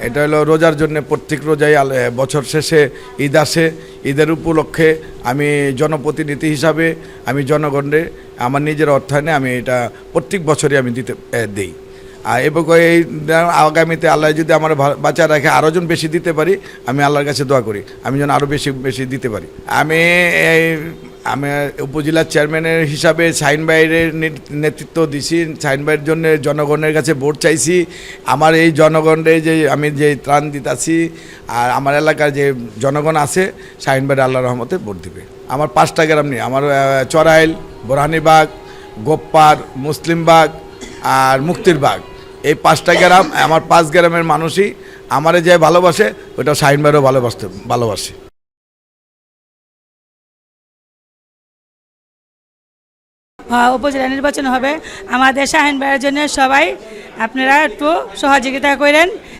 এটা হলো রোজার জন্য, প্রত্যেক রোজায় বছর শেষে ঈদ আসে। ঈদের উপলক্ষে আমি জনপ্রতিনিধি হিসাবে আমি জনগণে আমার নিজের অর্থায়নে আমি এটা প্রত্যেক বছরই আমি দিই। আর এবং এই আগামীতে আল্লাহ যদি আমার বাঁচা রাখে আরও যেন বেশি দিতে পারি, আমি আল্লাহর কাছে দোয়া করি আমি যেন আরও বেশি বেশি দিতে পারি। আমি উপজেলার চেয়ারম্যানের হিসাবে শাহিন ভাইয়ের নেতৃত্ব দিছি। শাহিন ভাইয়ের জন্য জনগণের কাছে ভোট চাইছি। আমার এই জনগণের যে আমি যে ত্রাণ দিতেছি আর আমার এলাকার যে জনগণ আছে, শাহিন ভাইয়ের আল্লাহর রহমতে ভোট দিবে। আমার 5টা গ্রাম নিয়ে, আমার চড়াইল, বোরহানিবাগ, গোপ্পার, মুসলিমবাগ আর মুক্তিরবাগ, এই 5টা গ্রাম, আমার 5 গ্রামের মানুষই আমারে যে ভালোবাসে, ওটা শাহিন ভাইয়েরও ভালোবাসে। উপজেলা নির্বাচন হবে, আমাদের শাহিন ভাইয়ের জন্য সবাই আপনারা একটু সহযোগিতা করেন।